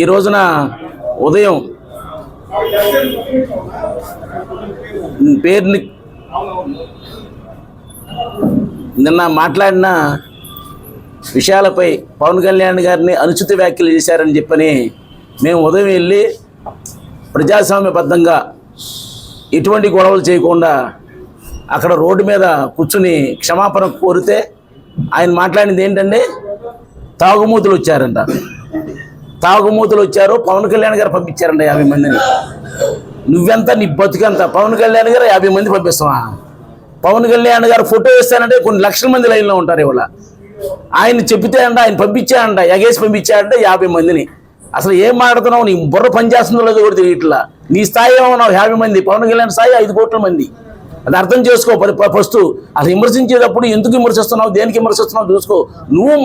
ఈ రోజున ఉదయం పేరుని నిన్న మాట్లాడిన విషయాలపై పవన్ కళ్యాణ్ గారిని అనుచిత వ్యాఖ్యలు చేశారని చెప్పని మేము ఉదయం వెళ్ళి ప్రజాస్వామ్యబద్ధంగా ఎటువంటి గొడవలు చేయకుండా అక్కడ రోడ్డు మీద కూర్చుని క్షమాపణ కోరితే ఆయన మాట్లాడింది ఏంటంటే తాగుమూతులు వచ్చారంట. తాగుమూతులు వచ్చారు, పవన్ కళ్యాణ్ గారు పంపించారంట 50 మందిని. నువ్వెంత, నీ బతుకంత? పవన్ కళ్యాణ్ గారు 50 మంది పంపిస్తావా? పవన్ కళ్యాణ్ గారు ఫోటో వేస్తానంటే కొన్ని లక్షల మంది లైన్లో ఉంటారు. ఇవాళ ఆయన చెప్పితే అంట, ఆయన పంపించాడంట, ఎగేసి పంపించాడంటే 50 మందిని. అసలు ఏం మాట్లాడుతున్నావు? నీ బుర్ర పనిచేస్తుందో లేదో కూడా తెలియట్లా. నీ స్థాయి ఏమన్నావు? 50 మంది. పవన్ కళ్యాణ్ స్థాయి 5 కోట్ల మంది. అది అర్థం చేసుకో. ఫస్ట్ అసలు విమర్శించేటప్పుడు ఎందుకు విమర్శిస్తున్నావు, దేనికి విమర్శిస్తున్నావు చూసుకో. నువ్వు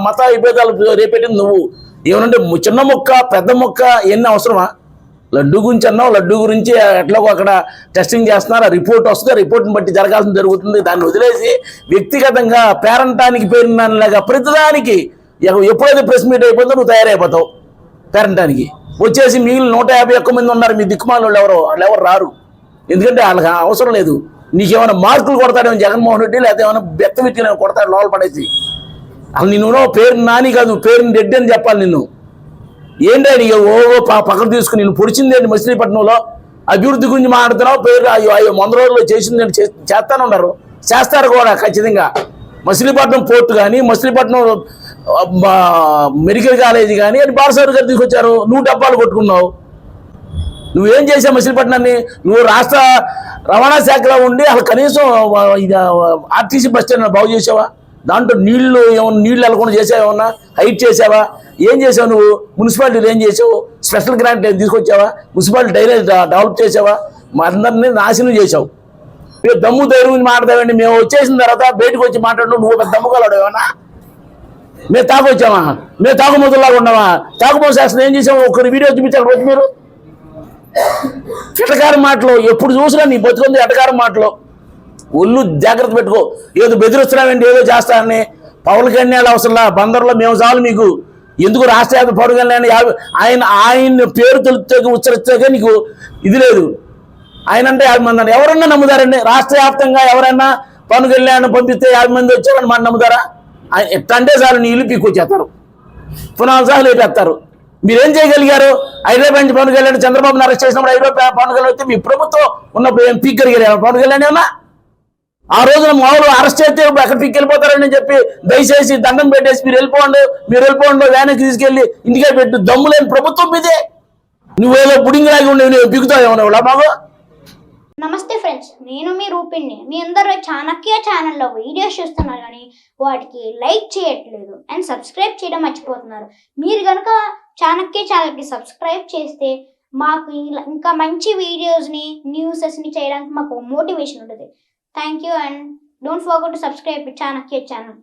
మత విభేదాలు రేపెట్టింది నువ్వు. ఏమనంటే చిన్న మొక్క పెద్ద మొక్క ఎన్ని అవసరమా? లడ్డు గురించి అన్నావు, లడ్డు గురించి ఎట్లాగో అక్కడ టెస్టింగ్ చేస్తున్నారు, ఆ రిపోర్ట్ వస్తుంది, ఆ రిపోర్ట్ని బట్టి జరగాల్సింది జరుగుతుంది. దాన్ని వదిలేసి వ్యక్తిగతంగా పేరంటానికి పేరులాగా ప్రతిదానికి ఎప్పుడైతే ప్రెస్ మీట్ అయిపోతుందో నువ్వు తయారైపోతావు. పేరంటానికి వచ్చేసి మిగిలిన 151 మంది ఉన్నారు మీ దిక్కుమాల వాళ్ళు ఎవరు రారు. ఎందుకంటే వాళ్ళకి అవసరం లేదు. నీకేమైనా మార్కులు కొడతాడేమో జగన్మోహన్ రెడ్డి, లేకపోతే ఏమైనా బెత్త వ్యక్తి కొడతాడు లోపల పడేసి. అసలు నిన్ను పేరు నాని కాదు, పేరుని రెడ్డి అని చెప్పాలి. నిన్ను ఏంటో నీకు పక్కన తీసుకుని నిన్ను పొడిచిందేంటి? మచిలీపట్నంలో అభివృద్ధి గురించి మాట్లాడుతున్నావు. పేరు 100 రోజుల్లో చేసిందేంటి? చేస్తానే ఉన్నారు, చేస్తారు కూడా ఖచ్చితంగా. మచిలీపట్నం పోర్టు కానీ, మచిలీపట్నం మెడికల్ కాలేజీ కానీ అని బాలసారి గారు తీసుకొచ్చారు. నువ్వు డబ్బాలు కొట్టుకున్నావు. నువ్వేం చేసావు మచిలీపట్నాన్ని? నువ్వు రాష్ట్ర రవాణా శాఖలో ఉండి అసలు కనీసం ఆర్టీసీ బస్ స్టాండ్ బాగు చేసావా? దాంట్లో నీళ్లు వెళ్ళకుండా చేసావా? ఏమన్నా హైట్ చేసావా? ఏం చేసావు నువ్వు? మున్సిపాలిటీలు ఏం చేసావు? స్పెషల్ గ్రాంట్ ఏం తీసుకొచ్చావా? మున్సిపాలిటీ డ్రైనేజ్ డెవలప్ చేసావా? మా అందరినీ నాశనం చేసావు. మీరు దమ్ము ధైర్యం గురించి మాట్లాడతామండి. మేము వచ్చేసిన తర్వాత బయటకు వచ్చి మాట్లాడు. నువ్వు ఒక దమ్ముగలడు ఏమన్నా? మేము తాగొచ్చామా? మేము తాగుమతులాగా ఉన్నామా? తాగుమతి శాస్త్రం ఏం చేసాము? ఒకరి వీడియో చూపించాలి రోజు మీరు. ఎటకారం మాటలు ఎప్పుడు చూసినా నీ బతుకుంది ఎటకారం మాటలు. ఒళ్ళు జాగ్రత్త పెట్టుకో. ఏదో బెదిరిస్తున్నామండి, ఏదో చేస్తానని. పవన్ కళ్యాణ్ అవసరంలా, బందర్లో మేము చాలు మీకు. ఎందుకు రాష్ట్ర వ్యాప్త పవన్ కళ్యాణ్ ఆయన పేరు తెలుస్తే ఉచ్చరిస్తే నీకు ఇది లేదు. ఆయన అంటే 50 మంది ఎవరన్నా నమ్ముతారండి? రాష్ట్ర వ్యాప్తంగా ఎవరైనా పవన్ కళ్యాణ్ పంపిస్తే 50 మంది వచ్చారని మనం నమ్ముతారా? ఆయన ఎట్లా అంటే చాలు నీ ఇల్లు పీక్కొచ్చేస్తారు, పునాసాలు లేపేస్తారు. మీరేం చేయగలిగారు? హైదరాబాద్ నుంచి పవన్ కళ్యాణ్ చంద్రబాబుని అరెస్ట్ చేసినప్పుడు హైదరాబాద్ పవన్ కళ్యాణ్ వస్తే మీ ప్రభుత్వం ఉన్నప్పుడు ఏం పీక్కగలిగారు పవన్ కళ్యాణ్? ఏమన్నా ఆ రోజున మామూలు అరెస్ట్ చేస్తే ఎక్కడ పీక్కెళ్ళిపోతారని చెప్పి దయచేసి దండం పెట్టేసి మీరు వెళ్ళిపోండి వ్యాన్కి తీసుకెళ్ళి ఇంటికే పెట్టు. దమ్ములేని ప్రభుత్వం మీదే. నువ్వేదో బుడింగిలాగి ఉండేవి, నువ్వు పీకుతావు ఏమన్నా బాబు? నమస్తే ఫ్రెండ్స్, నేను మీ రూపిణి. మీ అందరూ చాణక్య ఛానల్లో వీడియోస్ చూస్తున్నారు కానీ వాటికి లైక్ చేయట్లేదు అండ్ సబ్స్క్రైబ్ చేయడం మర్చిపోతున్నారు. మీరు కనుక చాణక్య ఛానల్కి సబ్స్క్రైబ్ చేస్తే మాకు ఇంకా మంచి వీడియోస్ని, న్యూసెస్ని చేయడానికి మాకు మోటివేషన్ ఉంటుంది. Thank you and don't forget to subscribe Chanakya channel.